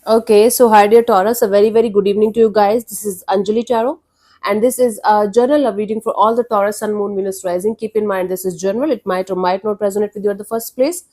Okay, so hi dear Taurus, a very good evening to you guys. This is Anjali Tarot, and this is a general love reading for all the Taurus, Sun, Moon, Venus, Rising. Keep in mind this is general; it might or might not resonate with you at the first place.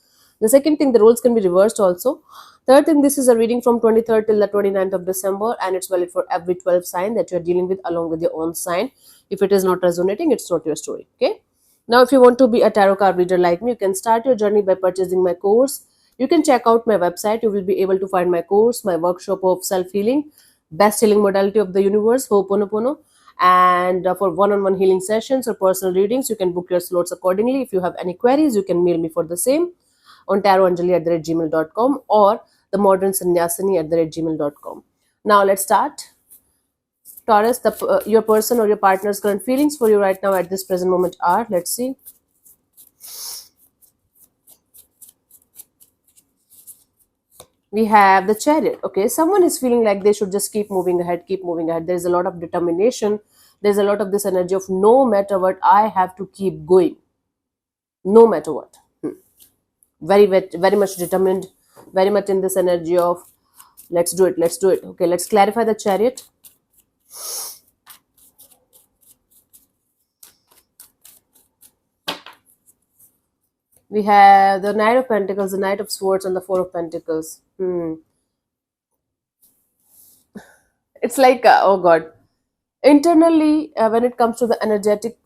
The second thing, the roles can be reversed also. Third thing, this is a reading from 23rd till the 29th of December, and it's valid for every 12 sign that you are dealing with along with your own sign. If it is not resonating, it's not your story. Okay. Now, if you want to be a tarot card reader like me, you can start your journey by purchasing my course. You can check out my website. You will be able to find my course, my workshop of self healing, best healing modality of the universe, Ho'oponopono. And for one on one healing sessions or personal readings, you can book your slots accordingly. If you have any queries, you can mail me for the same on tarotanjali@gmail.com or the modern sannyasini@gmail.com. Now, let's start. Taurus, your person or your partner's current feelings for you right now at this present moment are, let's see. We have the Chariot. Okay, someone is feeling like they should just keep moving ahead, keep moving ahead. There's a lot of determination. There's a lot of this energy of no matter what, I have to keep going, no matter what. Very much determined, very much in this energy of let's do it, let's do it. Okay, let's clarify the Chariot. We have the Knight of Pentacles, the Knight of Swords, and the Four of Pentacles. It's like, oh God, internally, when it comes to the energetic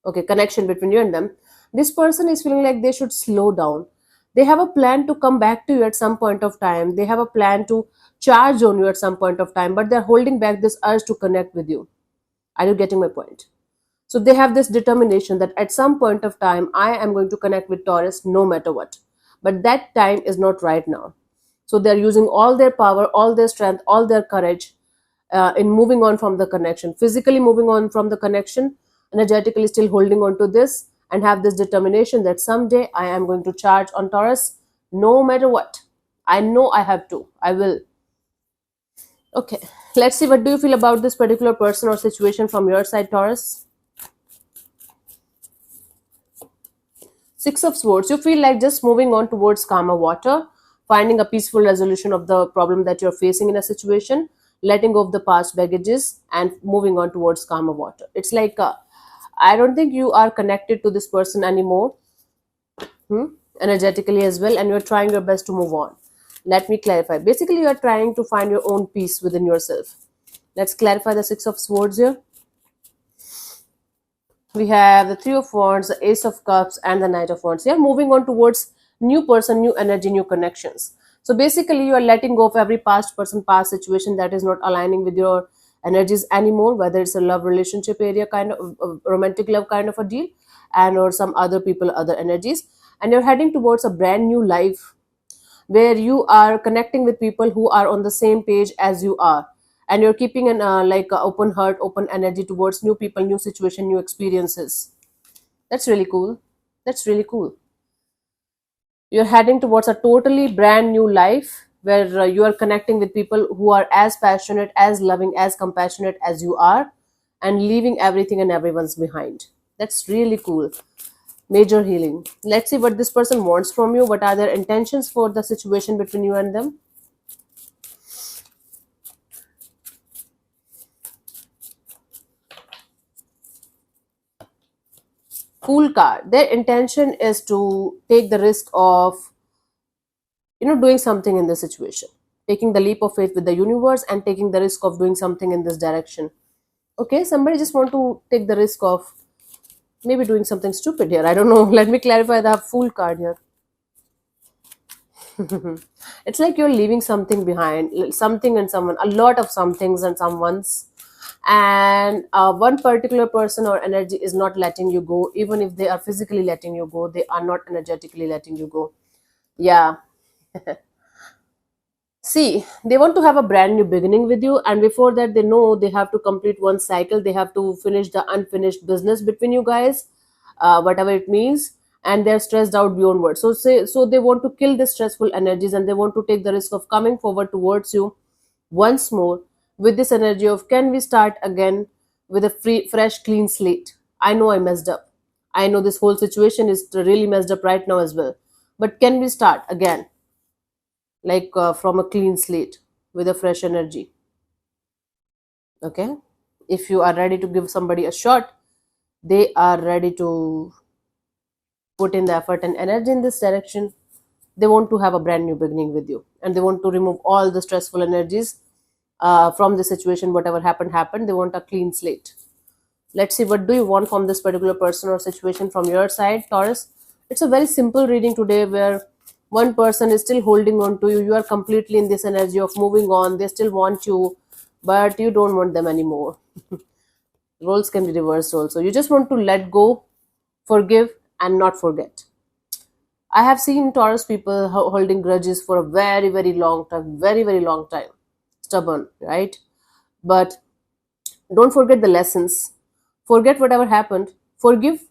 okay connection between you and them, this person is feeling like they should slow down. They have a plan to come back to you at some point of time. They have a plan to charge on you at some point of time, but they're holding back this urge to connect with you. Are you getting my point? So they have this determination that at some point of time I am going to connect with Taurus no matter what, but that time is not right now. So they're using all their power, all their strength, all their courage in moving on from the connection, physically moving on from the connection, energetically still holding on to this, and have this determination that someday I am going to charge on Taurus no matter what. I know I have to. I will. Okay, let's see, what do you feel about this particular person or situation from your side, Taurus? Six of Swords. You feel like just moving on towards calmer water, finding a peaceful resolution of the problem that you're facing in a situation, letting go of the past baggages, and moving on towards calmer water. It's like, I don't think you are connected to this person anymore, energetically as well, and you're trying your best to move on. Let me clarify. Basically, you're trying to find your own peace within yourself. Let's clarify the Six of Swords here. We have the Three of Wands, the Ace of Cups, and the Knight of Wands. You're moving on towards new person, new energy, new connections. So basically, you are letting go of every past person, past situation that is not aligning with your energies anymore, whether it's a love relationship area kind of romantic love kind of a deal, and or some other people, other energies, and you're heading towards a brand new life where you are connecting with people who are on the same page as you are, and you're keeping an like a open heart, open energy towards new people, new situation, new experiences. That's really cool. That's really cool. You're heading towards a totally brand new life where you are connecting with people who are as passionate, as loving, as compassionate as you are, and leaving everything and everyone's behind. That's really cool. Major healing. Let's see what this person wants from you. What are their intentions for the situation between you and them? Fool card. Their intention is to take the risk of doing something in this situation, taking the leap of faith with the universe and taking the risk of doing something in this direction. Okay, somebody just want to take the risk of maybe doing something stupid here. I don't know. Let me clarify the Fool card here. It's like you're leaving something behind, something and someone, a lot of somethings and someone's, and one particular person or energy is not letting you go. Even if they are physically letting you go, they are not energetically letting you go. Yeah. See, they want to have a brand new beginning with you, and before that, they know they have to complete one cycle. They have to finish the unfinished business between you guys, whatever it means, and they're stressed out beyond words. So they want to kill the stressful energies, and they want to take the risk of coming forward towards you once more with this energy of can we start again with a fresh, clean slate. I know I messed up. I know this whole situation is really messed up right now as well. But can we start again, like from a clean slate with a fresh energy? Okay. If you are ready to give somebody a shot, they are ready to put in the effort and energy in this direction. They want to have a brand new beginning with you, and they want to remove all the stressful energies from the situation. Whatever happened. They want a clean slate. Let's see, what do you want from this particular person or situation from your side, Taurus? It's a very simple reading today, where one person is still holding on to you. You are completely in this energy of moving on. They still want you, but you don't want them anymore. Roles can be reversed also. You just want to let go, forgive, and not forget. I have seen Taurus people holding grudges for a very, very long time, very, very long time. Stubborn, right? But don't forget the lessons. Forget whatever happened. Forgive.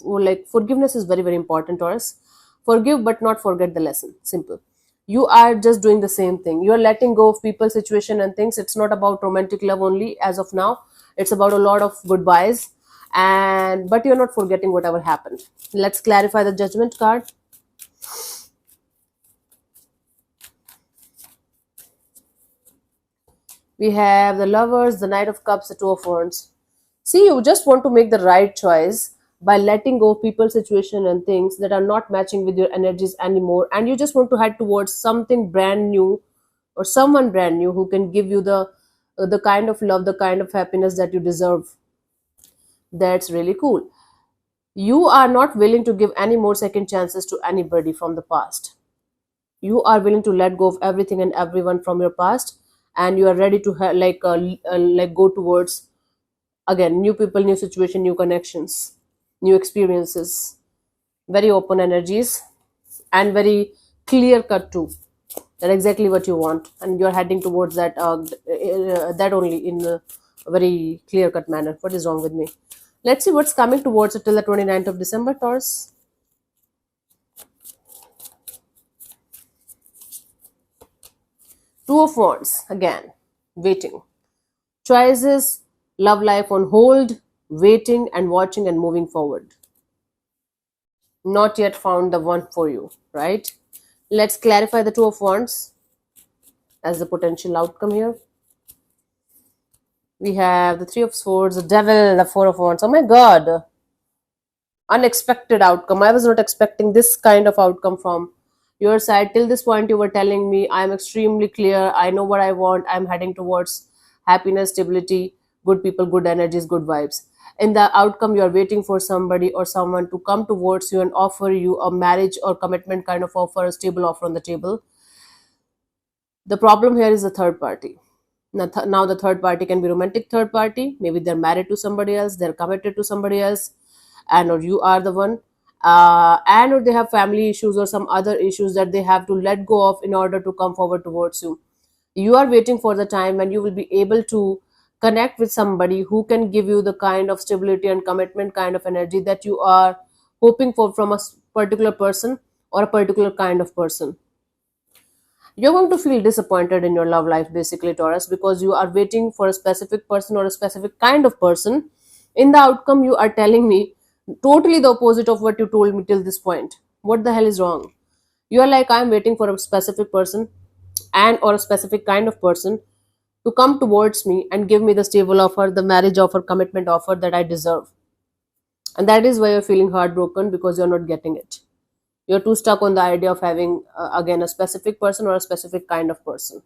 Like, forgiveness is very, very important, Taurus. Forgive, but not forget the lesson. Simple. You are just doing the same thing. You are letting go of people, situation, and things. It's not about romantic love only as of now. It's about a lot of goodbyes, and but you're not forgetting whatever happened. Let's clarify the judgment card. We have the lovers, the knight of cups, the two of wands. See, you just want to make the right choice by letting go of people, situation, and things that are not matching with your energies anymore, and you just want to head towards something brand new, or someone brand new who can give you the kind of love, the kind of happiness that you deserve. That's really cool. You are not willing to give any more second chances to anybody from the past. You are willing to let go of everything and everyone from your past, and you are ready to like go towards, again, new people, new situation, new connections, new experiences. Very open energies, and very clear cut too. That exactly what you want, and you're heading towards that, that only in a very clear cut manner. What is wrong with me? Let's see what's coming towards it till the 29th of December, Taurus. Two of wands again. Waiting. Choices, love life on hold, waiting and watching and moving forward. Not yet found the one for you, right? Let's clarify the two of wands as the potential outcome here. We have the three of swords, the devil, the four of wands. Oh my god. Unexpected outcome. I was not expecting this kind of outcome from your side. Till this point, you were telling me I'm extremely clear. I know what I want. I'm heading towards happiness, stability, good people, good energies, good vibes. In the outcome, you're waiting for somebody or someone to come towards you and offer you a marriage or commitment kind of offer, a stable offer on the table. The problem here is the third party. Now the third party can be romantic third party. Maybe they're married to somebody else, they're committed to somebody else, and or you are the one. And or they have family issues or some other issues that they have to let go of in order to come forward towards you. You are waiting for the time when you will be able to connect with somebody who can give you the kind of stability and commitment kind of energy that you are hoping for from a particular person or a particular kind of person. You're going to feel disappointed in your love life, basically, Taurus, because you are waiting for a specific person or a specific kind of person. In the outcome, you are telling me totally the opposite of what you told me till this point. What the hell is wrong? You are like, I'm waiting for a specific person and or a specific kind of person to come towards me and give me the stable offer, the marriage offer, commitment offer that I deserve. And that is why you're feeling heartbroken, because you're not getting it. You're too stuck on the idea of having, again, a specific person or a specific kind of person.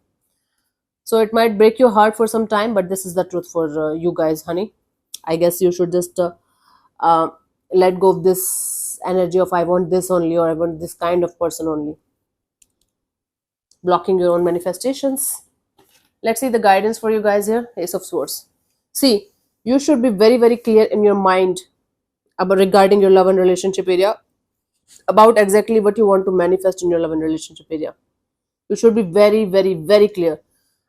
So it might break your heart for some time, but this is the truth for you guys, honey. I guess you should just uh, let go of this energy of I want this only, or I want this kind of person only. Blocking your own manifestations. Let's see the guidance for you guys here. Ace of Swords. See, you should be very, very clear in your mind about regarding your love and relationship area, about exactly what you want to manifest in your love and relationship area. You should be very, very, very clear,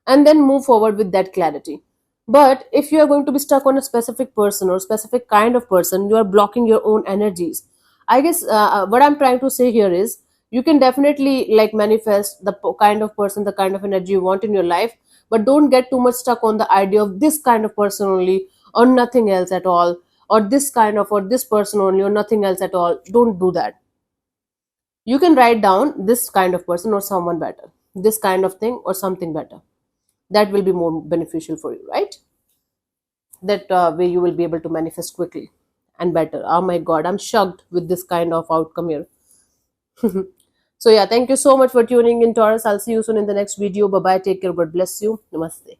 and then move forward with that clarity. But if you are going to be stuck on a specific person or specific kind of person, you are blocking your own energies. I guess what I'm trying to say here is, you can definitely like manifest the kind of person, the kind of energy you want in your life, but don't get too much stuck on the idea of this kind of person only, or nothing else at all, or this kind of, or this person only, or nothing else at all. Don't do that. You can write down this kind of person or someone better, this kind of thing or something better. That will be more beneficial for you, right? That way you will be able to manifest quickly and better. Oh my god, I'm shocked with this kind of outcome here. So yeah, thank you so much for tuning in, Taurus. I'll see you soon in the next video. Bye bye, take care, God bless you, namaste.